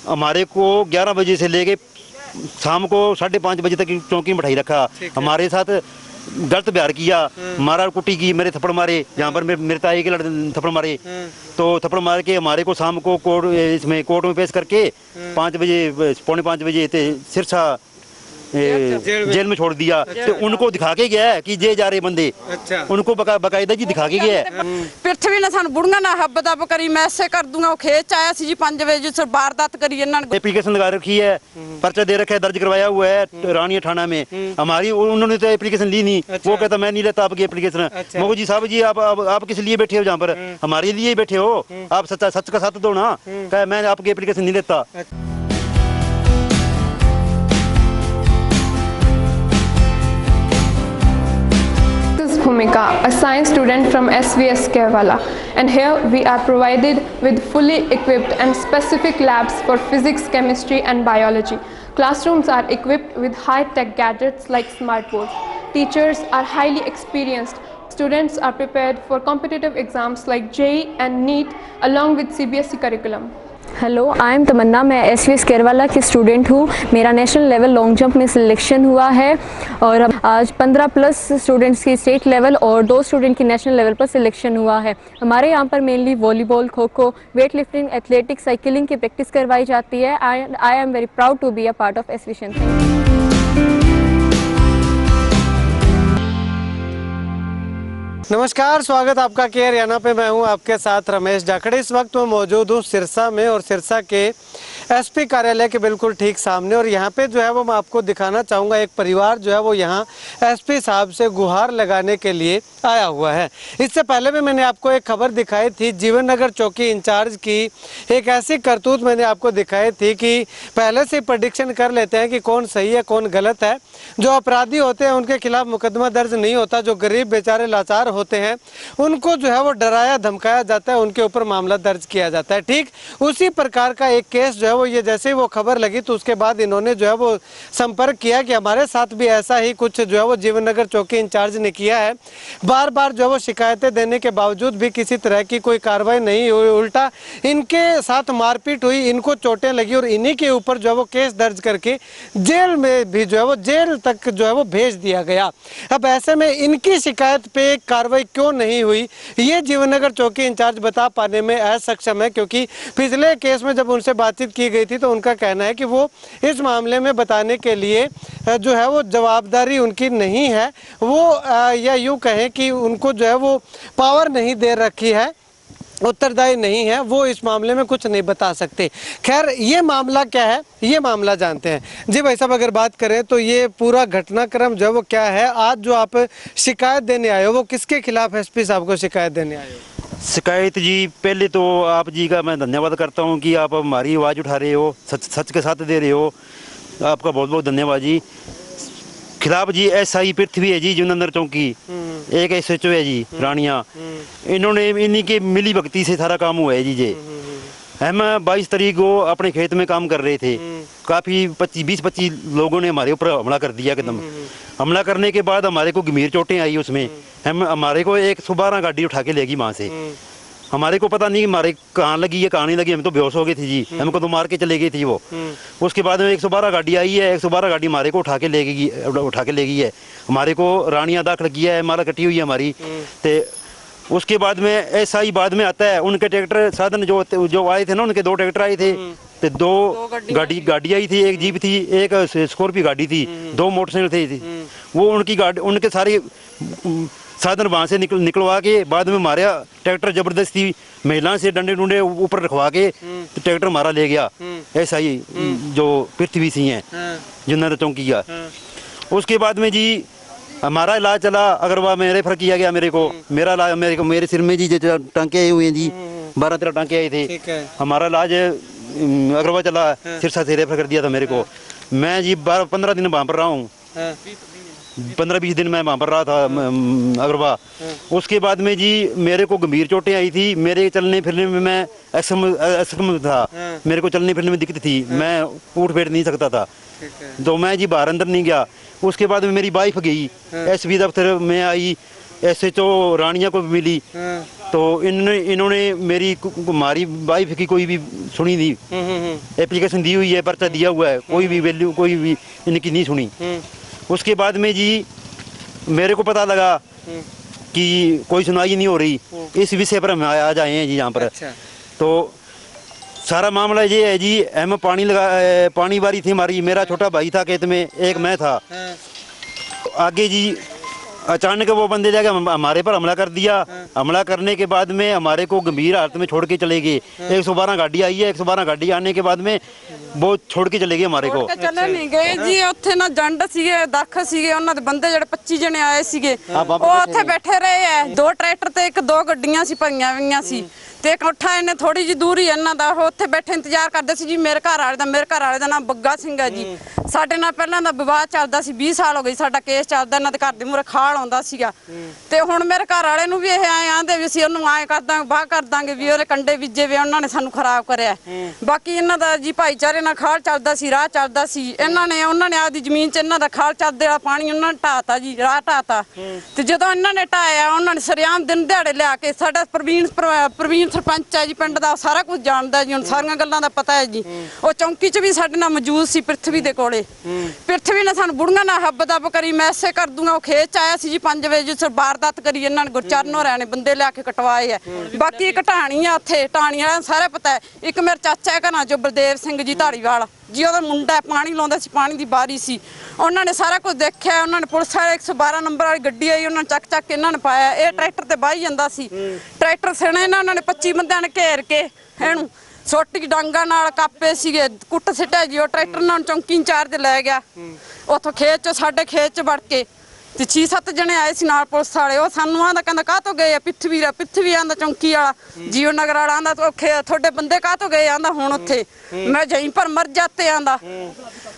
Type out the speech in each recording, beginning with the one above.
हमारे को 11 बजे से लेके शाम को 5:30 बजे तक चौकी में बैठाई रखा। हमारे साथ गलत व्यवहार किया, मारा कुटी की, मेरे थप्पड़ मारे, जहाँ पर मेरे ताई के थप्पड़ मारे। तो थप्पड़ मार के हमारे को शाम को कोर्ट में पेश करके 5 बजे, 4:45 बजे सिरसा जेल में छोड़ दिया। तो उनको दिखा के गया है कि जे जा रहे बंदे। अच्छा। उनको बकायदा जी दिखा के गया है। पृथ्वी ने सान बुढ़िया ना हब दब करी, मैं ऐसे कर दूंगा। वो खेच आया सी जी 5 बजे जो वारदात करी। एप्लीकेशन लगा रखी है, पर्चा दे रखा है, दर्ज करवाया हुआ है रानिया थाना में। हमारी उन्होंने तो एप्लीकेशन ली नहीं। वो कहता मैं नहीं लेता आपकी एप्लीकेशन। मोहू जी साहब जी आप किस लिए बैठे हो जहाँ पर? हमारे लिए बैठे हो, आप सच का साथ दो ना। कह मैं आपकी एप्लीकेशन नहीं लेता। Bhumika, a science student from SVS Kerala, and here we are provided with fully equipped and specific labs for physics, chemistry and biology. Classrooms are equipped with high-tech gadgets like smartboards. Teachers are highly experienced. Students are prepared for competitive exams like JEE and NEET along with CBSE curriculum. Hello, I am Tamanna. मैं SVS Kerwala की student हूँ। मेरा national level long jump में selection हुआ है और आज 15+ students की स्टेट लेवल और 2 स्टूडेंट की नेशनल लेवल पर सिलेक्शन हुआ है। हमारे यहाँ पर mainly volleyball, kho kho, weight lifting, athletics, cycling की प्रैक्टिस करवाई जाती है। I am very proud to be a part of association. नमस्कार, स्वागत आपका के हरियाणा पे। मैं हूं आपके साथ रमेश जाखड़े। इस वक्त मैं मौजूद हूं सिरसा में और सिरसा के एसपी कार्यालय के बिल्कुल ठीक सामने। और यहां पे जो है वो मैं आपको दिखाना चाहूँगा, एक परिवार जो है वो यहां एसपी साहब से गुहार लगाने के लिए आया हुआ है। इससे पहले भी मैंने आपको एक खबर दिखाई थी, जीवन नगर चौकी इंचार्ज की एक ऐसी करतूत मैंने आपको दिखाई थी कि पहले से प्रेडिक्शन कर लेते हैं कि कौन सही है कौन गलत है। जो अपराधी होते हैं उनके खिलाफ मुकदमा दर्ज नहीं होता, जो गरीब बेचारे लाचार होते हैं उनको जो है वो डराया धमकाया जाता है, उनके ऊपर मामला दर्ज किया जाता है। ठीक उसी प्रकार का एक केस जो है वो, ये जैसे ही वो खबर लगी तो उसके बाद इन्होंने जो है वो संपर्क किया कि हमारे साथ भी ऐसा ही कुछ जो है वो जीवन नगर चौकी इंचार्ज ने किया है। बार बार जो है वो शिकायतें देने के बावजूद भी किसी तरह की कोई कार्रवाई नहीं हुई, उल्टा इनके साथ मारपीट हुई, इनको चोटें लगी और इन्हीं के ऊपर जो है वो केस दर्ज करके जेल में भी जो है वो जेल तक जो है वो भेज दिया गया। अब ऐसे में इनकी शिकायत पे कार्रवाई क्यों नहीं हुई, ये जीवन नगर चौकी इंचार्ज बता पाने में असक्षम है, क्योंकि पिछले केस में जब उनसे बातचीत की गई थी तो उनका कहना है कि वो इस मामले में बताने के लिए जो है वो जवाबदारी उनकी नहीं है, वो या यूँ कहें कि उनको जो है वो पावर नहीं दे रखी है, उत्तरदायी नहीं है, वो इस मामले में कुछ नहीं बता सकते। खैर, ये मामला क्या है ये मामला जानते हैं। जी भाई साहब, अगर बात करें तो ये पूरा घटनाक्रम जो है वो क्या है? आज जो आप शिकायत देने आए हो वो किसके खिलाफ एसपी साहब को शिकायत देने आए हो? शिकायत जी, पहले तो आप जी का मैं धन्यवाद करता हूँ कि आप हमारी आवाज़ उठा रहे हो, सच के साथ दे रहे हो, आपका बहुत बहुत धन्यवाद जी। खिलाफ जी SI पृथ्वी है जी, जीवन नगर चौकी, एक SHO है जी रानिया। इन्होंने इन्हीं के मिली भगती से सारा काम हुआ है जी। हम 22 तारीख को अपने खेत में काम कर रहे थे, काफ़ी 20-25 लोगों ने हमारे ऊपर हमला कर दिया एकदम। हमला करने के बाद हमारे को गंभीर चोटें आई उसमें। हमारे को 112 गाड़ी उठा के लेगी वहाँ से। हमारे को पता नहीं हमारे कहाँ लगी है कहाँ नहीं लगी, हम तो बेहोश हो गए थे जी, हमको तो मार के चले गई थी वो। उसके बाद में 112 गाड़ी आई है, 112 गाड़ी हमारे को उठा के ले गई है। हमारे को रानिया दाखिल किया है, माला कटी हुई है हमारी। तो उसके बाद में SI बाद में आता है, उनके ट्रैक्टर साधन जो आए थे ना, उनके 2 ट्रैक्टर आए थे, तो 2 गाड़ी आई थी, एक जीप थी, एक स्कॉर्पियो गाड़ी थी, 2 मोटरसाइकिल थी। वो उनकी गाड़ी, उनके सारे साधन वहाँ से निकलवा के बाद में मारा ट्रैक्टर, जबरदस्ती महिला से डंडे डूडे ऊपर रखवा के तो ट्रैक्टर मारा ले गया। SI जो पृथ्वी सिंह है जिन्होंने चौकी किया। उसके बाद में जी हमारा इलाज चला, अग्रवाल में रेफर किया गया मेरे को। मेरा इलाज मेरे सिर में जी जो टांके आए हुए हैं जी, 12-13 टांके आए थे। हमारा इलाज अग्रवाल चला, सिरसा से रेफर कर दिया था मेरे को। मैं जी 15 दिन वहाँ पर रहा हूँ, 15-20 दिन मैं वहाँ पर रहा था अग्रवा। उसके बाद में जी मेरे को गंभीर चोटें आई थी, मेरे चलने फिरने में मैं असक्षम था, मेरे को चलने फिरने में दिक्कत थी, मैं उठ बैठ नहीं सकता था, तो मैं जी बाहर अंदर नहीं गया। उसके बाद में मेरी वाइफ गई SB दफ्तर में आई, SHO रानिया को भी मिली, तो इन्होंने मेरी हमारी वाइफ की कोई भी सुनी नहीं, एप्लीकेशन दी हुई है, पर्चा दिया हुआ है, कोई भी वैल्यू कोई भी इनकी नहीं सुनी। उसके बाद में जी मेरे को पता लगा कि कोई सुनवाई नहीं हो रही, इस विषय पर हम आज आए हैं जी यहाँ पर। अच्छा। तो सारा मामला ये है जी, हम पानी बारी थी हमारी, मेरा छोटा भाई था खेत में, एक मैं था। आगे जी अचानक वो बंदे जाके हमारे पर हमला कर दिया। हमला करने के बाद में हमारे को गंभीर हालत में छोड़ के चले गए। 112 गाड़ी आई है, 112 गाड़ी आने के बाद में वो छोड़ के चले गए हमारे को। चले नहीं गए जी, ਉੱਥੇ ਨਾ ਜੰਡ ਸੀਗੇ, ਦੱਖ ਸੀਗੇ, ਉਹਨਾਂ ਦੇ ਬੰਦੇ ਜਿਹੜੇ 25 ਜਣੇ ਆਏ ਸੀਗੇ, ਉਹ ਉੱਥੇ ਬੈਠੇ ਰਹੇ ਐ। 2 ਟਰੈਕਟਰ ਤੇ 1-2 ਗੱਡੀਆਂ ਸੀ ਪਈਆਂ ਹੋਈਆਂ ਸੀ ਤੇ ਇਕੱਠਾ ਇਹਨੇ ਥੋੜੀ ਜੀ ਦੂਰ ਹੀ ਇਹਨਾਂ ਦਾ, ਉਹ ਉੱਥੇ ਬੈਠੇ ਇੰਤਜ਼ਾਰ ਕਰਦੇ ਸੀ ਜੀ। ਮੇਰੇ ਘਰ ਵਾਲੇ ਦਾ ਨਾਮ ਬੱਗਾ ਸਿੰਘ ਹੈ ਜੀ। ਸਾਡੇ ਨਾਲ ਪਹਿਲਾਂ ਦਾ ਵਿਵਾਦ ਚੱਲਦਾ ਸੀ, 20 ਸਾਲ ਹੋ ਗਏ ਸਾਡਾ ਕੇਸ ਚੱਲਦਾ, ਇਹਨਾਂ ਦੇ ਘਰ ਦੇ ਮੂਹਰੇ ਖਾਲ ਆਉਂਦਾ ਸੀਗਾ। ਤੇ ਹੁਣ ਮੇਰੇ ਘਰ ਵਾਲੇ ਨੂੰ ਵੀ ਇਹ ਆਏ ਆਂਦੇ ਵੀ ਅਸੀਂ ਉਹਨੂੰ ਆਏ ਕਰ ਦਾਂਗੇ, ਬਾਹ ਕਰ ਦਾਂਗੇ ਵੀ ਉਹਦੇ ਕੰਡੇ ਬੀਜੇ ਵੇ, ਉਹਨਾਂ ਨੇ ਸਾਨੂੰ ਖਰਾਬ ਕਰਿਆ। ਬਾਕੀ ਇਹਨਾਂ ਦਾ ਜੀ ਭਾਈਚਾਰੇ ਨਾਲ ਖਾਲ ਚੱਲਦਾ ਸੀ, ਰਾਹ ਚੱਲਦਾ ਸੀ। ਉਹਨਾਂ ਨੇ ਆਪਦੀ ਜ਼ਮੀਨ 'ਚ ਇਹਨਾਂ ਦਾ ਖਾਲ ਚੱਲਦੇ ਵਾਲਾ ਪਾਣੀ ਉਹਨਾਂ ਨੇ ਢਾਤਾ ਜੀ, ਰਾਹ ਢਾਤਾ। ਤੇ ਜਦੋਂ ਇਹਨਾਂ ਨੇ ਢਾਇਆ, ਉਹਨਾਂ ਨੇ ਸਰਿਆਮ ਦਿਨ ਦਿਹਾੜੇ ਲਿਆ ਕੇ, ਸਾਡਾ ਪ੍ਰਵੀਨ ਸਰਪੰਚ ਹੈ ਜੀ ਪਿੰਡ ਦਾ, ਸਾਰਾ ਕੁਝ ਜਾਣਦਾ ਜੀ, ਹੁਣ ਸਾਰੀਆਂ ਗੱਲਾਂ ਦਾ ਪਤਾ ਹੈ ਜੀ। ਉਹ ਚੌਂਕੀ 'ਚ ਵੀ ਸਾਡੇ ਨਾਲ ਮੌਜੂਦ ਸੀ, ਪ੍ਰਿਥਵੀ ਦੇ ਕੋਲੇ। ਪ੍ਰਿਥਵੀ ਨੇ ਸਾਨੂੰ ਬੁੜੀਆਂ ਨਾਲ ਹੱਬ ਦੱਬ ਕਰੀ, ਮੈਂ ਐਸੇ ਕਰ ਦੂੰਗਾ। ਉਹ ਖੇਤ 'ਚ ਆਇਆ ਸੀ ਜੀ 5 ਵਜੇ, ਜਿਸ ਵਾਰਦਾਤ ਕਰੀ ਇਹਨਾਂ ਨੇ, ਗੁਰਚਰਨ ਹੋਰਿਆਂ ਨੇ ਬੰਦੇ ਲਿਆ ਕੇ ਕਟਵਾਏ ਆ। ਬਾਕੀ ਇੱਕ ਢਾਣੀ ਆ ਉੱਥੇ, ਢਾਣੀ ਵਾਲਿਆਂ ਨੂੰ ਸਾਰਾ ਪਤਾ ਹੈ। ਇੱਕ ਮੇਰਾ ਚਾਚਾ ਹੈ ਘਰਾਂ 'ਚੋਂ ਬਲਦੇਵ ਸਿੰਘ ਜੀ ਧਾਰੀਵਾਲ ਜੀ, ਉਹਦਾ ਮੁੰਡਾ ਪਾਣੀ ਲਾਉਂਦਾ ਸੀ, ਪਾਣੀ ਦੀ ਬਾਰੀ ਸੀ। ਉਹਨਾਂ ਨੇ ਸਾਰਾ ਕੁਝ ਦੇਖਿਆ। ਉਹਨਾਂ ਨੇ ਪੁਲਿਸ ਵਾਲੇ 112 ਨੰਬਰ ਵਾਲੀ ਗੱਡੀ ਆਈ, ਉਹਨਾਂ ਨੇ ਚੱਕ ਕੇ ਇਹਨਾਂ ਨੇ ਪਾਇਆ। ਇਹ ਟਰੈਕਟਰ ਤੇ ਬਾਹੀ ਜਾਂਦਾ ਸੀ, ਟਰੈਕਟਰ ਸਣੇ ਇਹਨਾਂ ਨੇ 25 ਬੰਦਿਆਂ ਨੇ ਘੇਰ ਕੇ ਇਹਨੂੰ ਸੋਟੀ ਡਾਂਗਾ ਨਾਲ ਕਾਪੇ ਸੀਗੇ, ਕੁੱਟ ਸਿੱਟਿਆ ਜੀ। ਉਹ ਟਰੈਕਟਰ ਨਾਲ ਚੌਂਕੀ ਇੰਚਾਰਜ ਲੈ ਗਿਆ ਉੱਥੋਂ ਖੇਤ 'ਚ, ਸਾਡੇ ਖੇਤ 'ਚ ਵੜ ਕੇ। ਤੇ 6-7 ਜਣੇ ਆਏ ਸੀ ਨਾਲ ਪੁਲਿਸ ਵਾਲੇ। ਉਹ ਸਾਨੂੰ ਆਂਦਾ, ਕਹਿੰਦਾ ਕਾਹਤੋਂ ਗਏ ਆ? ਪਿੱਥਵੀ ਆਂਦਾ ਚੌਂਕੀ ਵਾਲਾ, ਜੀਓ ਨਗਰ ਵਾਲਾ ਆਂਦਾ ਤੁਹਾਡੇ ਬੰਦੇ ਕਾਹਤੋਂ ਗਏ? ਆਂਦਾ ਹੁਣ ਉੱਥੇ मैं यहीं पर मर जाते आंदा।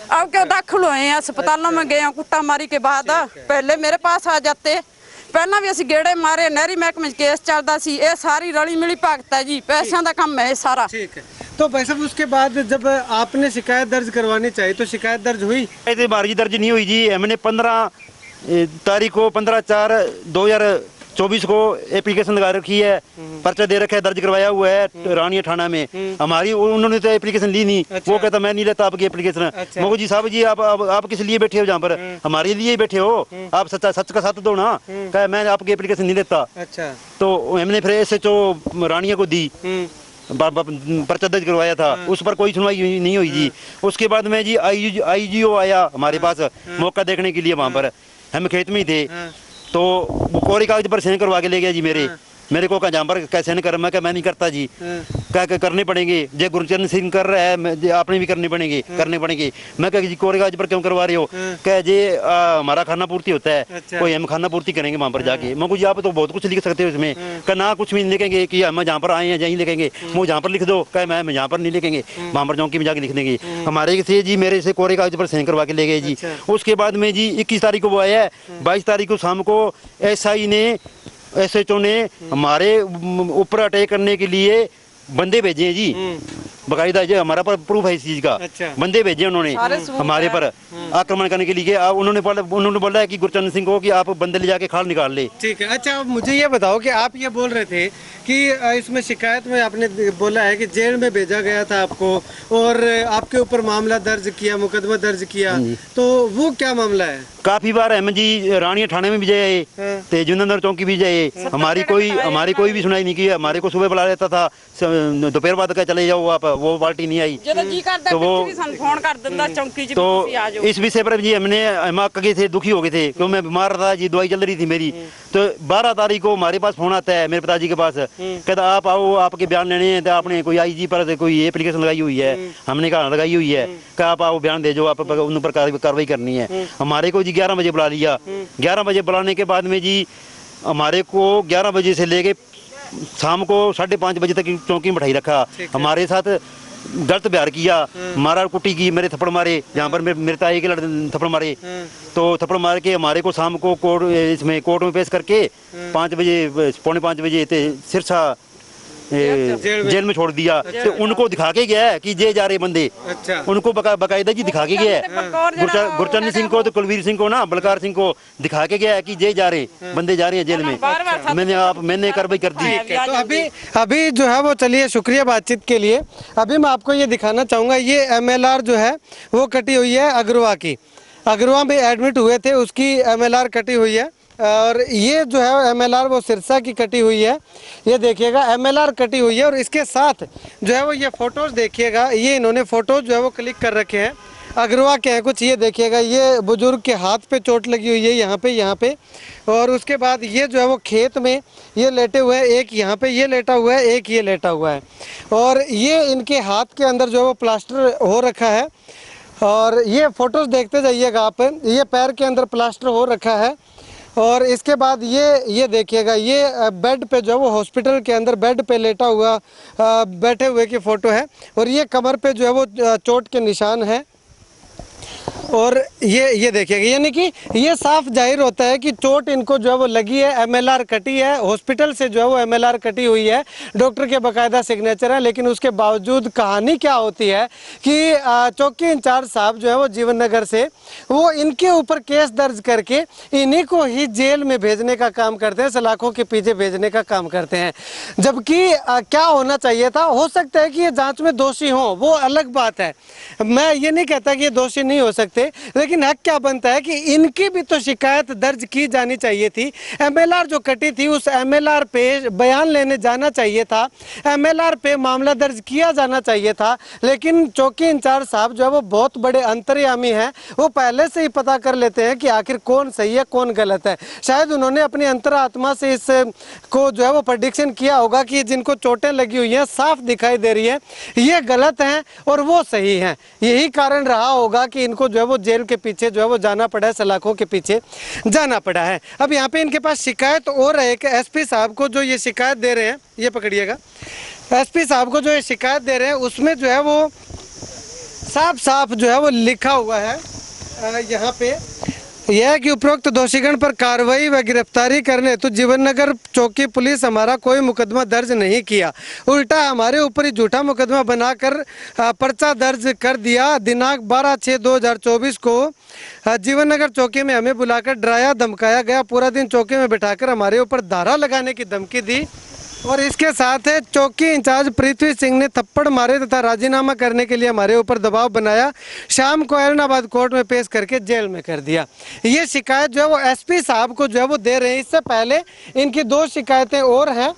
अब क्यों दाखिल हुए हैं अस्पतालों में गए हैं कुट्टा मारी के बाद, पहले मेरे पास आ जाते। पहला भी असी गेड़े मारे, नहरी महकमे केस चलता सी। ये सारी रली मिली भगत है जी, पैसों का काम है सारा। ठीक है। तो भाई साहब उसके बाद जब आपने शिकायत दर्ज करवानी चाहिए तो शिकायत दर्ज हुई? हमारी दर्ज नहीं हुई जी। हमने 15 तारीख को 15/4/2024 को एप्लीकेशन लगा रखी है, पर्चा दे रखा है, दर्ज करवाया हुआ है रानिया थाना में। हमारी उन्होंने तो एप्लीकेशन ली नहीं। अच्छा। वो कहता मैं नहीं लेता आपकी एप्लीकेशन। अच्छा। मैं जी साहब जी आप किस लिए बैठे हो जहाँ पर? हमारे लिए ही बैठे हो, आप सच का साथ दो ना। कहा मैं आपकी एप्लीकेशन नहीं लेता। अच्छा। तो हमने फिर SHO रानिया को दी, पर्चा दर्ज करवाया था। उस पर कोई सुनवाई नहीं हुई जी। उसके बाद में जी IGO आया हमारे पास मौका देखने के लिए। वहाँ पर हम खेत में ही थे, तो वो कोरे कागज पर साइन करवा के ले गया जी। मेरे को कहा जहाँ पर कैसे नहीं कर, मैं क्या मैं नहीं करता जी। क्या करने पड़ेंगे? जय गुरचरण सिंह कर रहा है, आपने भी करने पड़ेंगे। मैं क्या जी कोरे कागज पर क्यों करवा रहे हो? क्या जी हमारा खाना पूर्ति होता है। अच्छा। कोई हम खाना पूर्ति करेंगे वहाँ पर जाके। मैं जी आप तो बहुत कुछ लिख सकते हो इसमें। क्या ना कुछ भी नहीं लिखेंगे कि हम जहाँ पर आए हैं यहीं लिखेंगे। वो जहाँ पर लिख दो, क्या मैं जहाँ पर नहीं लिखेंगे, वहाँ पर चौंकी में जाके लिख देंगे। हमारे से जी मेरे से कोरे कागज पर साइन करवा के ले गए जी। उसके बाद में जी 21 तारीख को वो आया है। 22 तारीख को शाम को SHO ने हमारे ऊपर अटैक करने के लिए बंदे भेजे हैं जी। बकायदा जो हमारा पर प्रूफ है इस चीज का। अच्छा। बंदे भेजे उन्होंने हमारे पर आक्रमण करने के लिए। उन्होंने बोला है कि गुरचरण सिंह को कि आप बंदे ले जाके खाल निकाल ले। ठीक है। अच्छा मुझे ये बताओ कि आप ये बोल रहे थे कि इसमें शिकायत में आपने बोला है कि जेल में भेजा गया था आपको और आपके ऊपर मामला दर्ज किया, मुकदमा दर्ज किया, तो वो क्या मामला है? काफी बार हम जी रानिया थाने में भी गए, जुन्नर चौकी भी गए। हमारी कोई भी सुनाई नहीं की। हमारे को सुबह बुला लेता था, दोपहर बाद का चले जाओ आप, वो पार्टी नहीं आई। तो वो फोन कर देता चौकी। तो इस विषय पर जी हम आगे थे, दुखी हो गए थे क्यों मैं बीमार था जी, दवाई चल रही थी मेरी। तो 12 तारीख को हमारे पास फोन आता है मेरे पिताजी के पास, कहता आप आओ, आपके बयान लेने हैं। तो आपने कोई IG पर कोई एप्लीकेशन लगाई हुई है? हमने कहा लगाई हुई है। क्या आप आओ बयान दे जो, आप उन पर कार्रवाई करनी है। हमारे को जी 11 बजे बुला लिया। 11 बजे बुलाने के बाद में जी हमारे को 11 बजे से लेके शाम को 5:30 बजे तक चौकी में बैठाई रखा। हमारे साथ गलत व्यवहार किया, मारा कुटी की, मेरे थप्पड़ मारे जहाँ पर मेरे ताई के थप्पड़ मारे। तो थप्पड़ मार के हमारे को शाम को कोर्ट में पेश करके 5 बजे, 4:45 बजे सिरसा जेल में छोड़ दिया। तो उनको दिखा के गया है कि जे जा रहे बंदे, अच्छा। उनको बाकायदा जी दिखा के गया है। गुरचरण सिंह को तो कुलवीर सिंह को ना बलकार सिंह को दिखा के गया है कि जे जा रहे बंदे जा रहे हैं जेल में। मैंने कार्रवाई कर दी। तो अभी जो है वो, चलिए शुक्रिया बातचीत के लिए। अभी मैं आपको ये दिखाना चाहूँगा, ये MLR जो है वो कटी हुई है अग्रवा की। अग्रवा में एडमिट हुए थे, उसकी MLR कटी हुई है। और ये जो है MLR वो सिरसा की कटी हुई है। ये देखिएगा MLR कटी हुई है। और इसके साथ जो है वो ये फ़ोटोज़ देखिएगा, ये इन्होंने फ़ोटोज़ जो है वो क्लिक कर रखे हैं। अग्रवा के हैं कुछ, ये देखिएगा, ये बुजुर्ग के हाथ पे चोट लगी हुई है यहाँ पे। और उसके बाद ये जो है वो खेत में ये लेटे हुए हैं, एक यहाँ पे ये लेटा हुआ है, एक ये लेटा हुआ है। और ये इनके हाथ के अंदर जो है वो प्लास्टर हो रखा है। और ये फ़ोटोज़ देखते जाइएगा आप, ये पैर के अंदर प्लास्टर हो रखा है। और इसके बाद ये देखिएगा, ये बेड पे जो है वो हॉस्पिटल के अंदर बेड पे लेटा हुआ बैठे हुए की फ़ोटो है। और ये कमर पे जो है वो चोट के निशान है। और ये देखिएगा, यानी कि ये साफ जाहिर होता है कि चोट इनको जो है वो लगी है, MLR कटी है, हॉस्पिटल से जो है वो MLR कटी हुई है, डॉक्टर के बाकायदा सिग्नेचर है। लेकिन उसके बावजूद कहानी क्या होती है कि चौकी इंचार्ज साहब जो है वो जीवन नगर से वो इनके ऊपर केस दर्ज करके इन्हीं को ही जेल में भेजने का काम करते हैं, सलाखों के पीछे भेजने का काम करते हैं। जबकि क्या होना चाहिए था, हो सकता है कि ये जांच में दोषी हों, वो अलग बात है। मैं ये नहीं कहता कि ये दोषी नहीं हो सकते, लेकिन हक क्या बनता है कि इनकी भी तो शिकायत दर्ज की जानी चाहिए थी। MLR जो कटी थी उस MLR पे बयान लेने जाना चाहिए था, MLR पे मामला दर्ज किया जाना चाहिए था। लेकिन चौकी इंचार्ज साहब जो है वो बहुत बड़े अंतर्यामी हैं, वो पहले से ही पता कर लेते हैं कि आखिर कौन सही है कौन गलत है। शायद उन्होंने अपनी अंतरात्मा से इस को जो है वो प्रेडिक्शन किया होगा कि जिनको चोटें लगी हुई हैं साफ दिखाई दे रही है, ये गलत हैं और वो सही हैं। यही कारण रहा होगा कि इनको जो है वो जेल के पीछे जो है वो जाना पड़ा है, सलाखों के पीछे जाना पड़ा है। अब यहाँ पे इनके पास शिकायत और है कि SP साहब को जो ये शिकायत दे रहे हैं, ये पकड़िएगा, SP साहब को जो ये शिकायत दे रहे हैं उसमें जो है वो साफ जो है वो लिखा हुआ है यहाँ पे, यह है कि उपरोक्त दोषीगण पर कार्रवाई व गिरफ्तारी करने तो जीवन नगर चौकी पुलिस हमारा कोई मुकदमा दर्ज नहीं किया, उल्टा हमारे ऊपर ही झूठा मुकदमा बनाकर पर्चा दर्ज कर दिया। दिनांक 12/6/2024 को जीवन नगर चौकी में हमें बुलाकर डराया धमकाया गया, पूरा दिन चौकी में बिठाकर हमारे ऊपर धारा लगाने की धमकी दी। और इसके साथ है चौकी इंचार्ज पृथ्वी सिंह ने थप्पड़ मारे तथा राजीनामा करने के लिए हमारे ऊपर दबाव बनाया, शाम को ऐलनाबाद कोर्ट में पेश करके जेल में कर दिया। ये शिकायत जो है वो SP साहब को जो है वो दे रहे हैं। इससे पहले इनकी 2 शिकायतें और हैं,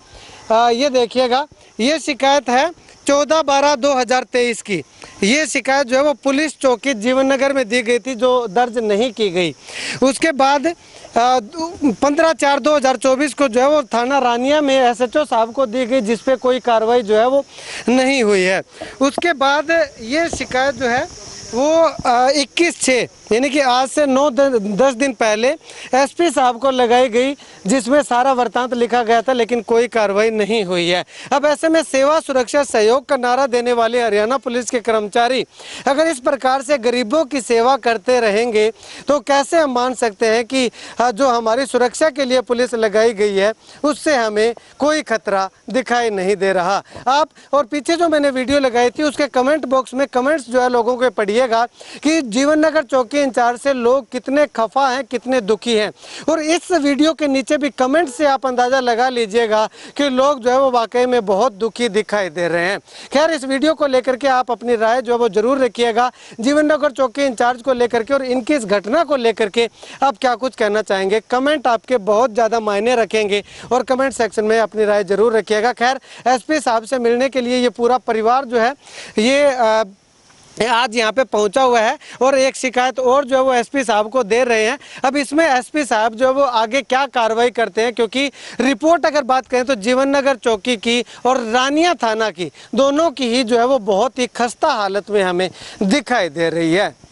ये देखिएगा, ये शिकायत है 14/12/2023 की। ये शिकायत जो है वो पुलिस चौकी जीवन नगर में दी गई थी जो दर्ज नहीं की गई। उसके बाद 15/4/2024 को जो है वो थाना रानिया में SHO साहब को दी गई, जिस पे कोई कार्रवाई जो है वो नहीं हुई है। उसके बाद ये शिकायत जो है वो 21/6 यानी कि आज से 9-10 दिन पहले SP साहब को लगाई गई, जिसमें सारा वृतांत लिखा गया था, लेकिन कोई कार्रवाई नहीं हुई है। अब ऐसे में सेवा सुरक्षा सहयोग का नारा देने वाले हरियाणा पुलिस के कर्मचारी अगर इस प्रकार से गरीबों की सेवा करते रहेंगे तो कैसे हम मान सकते हैं कि जो हमारी सुरक्षा के लिए पुलिस लगाई गई है उससे हमें कोई खतरा दिखाई नहीं दे रहा। आप और पीछे जो मैंने वीडियो लगाई थी उसके कमेंट बॉक्स में कमेंट्स जो है लोगों के पढ़िएगा कि जीवन नगर चौकी इंचार्ज से लोग कितने खफा हैं, कितने दुखी हैं। और इस वीडियो के नीचे भी कमेंट से आप अंदाज़ा लगा लीजिएगा कि लोग जो है वो वाकई में बहुत दुखी दिखाई दे रहे हैं। खैर, इस वीडियो को लेकर के आप अपनी राय जो है वो जरूर रखिएगा जीवन नगर चौकी इंचार्ज को लेकर के, और इनकी इस घटना को लेकर के आप क्या कुछ कहना चाहेंगे। कमेंट आपके बहुत ज़्यादा मायने रखेंगे और कमेंट सेक्शन में अपनी राय जरूर रखिएगा। खैर, SP साहब से मिलने के लिए ये पूरा परिवार जो है ये आज यहाँ पे पहुँचा हुआ है और एक शिकायत और जो है वो SP साहब को दे रहे हैं। अब इसमें SP साहब जो है वो आगे क्या कार्रवाई करते हैं, क्योंकि रिपोर्ट अगर बात करें तो जीवन नगर चौकी की और रानिया थाना की दोनों की ही जो है वो बहुत ही खस्ता हालत में हमें दिखाई दे रही है।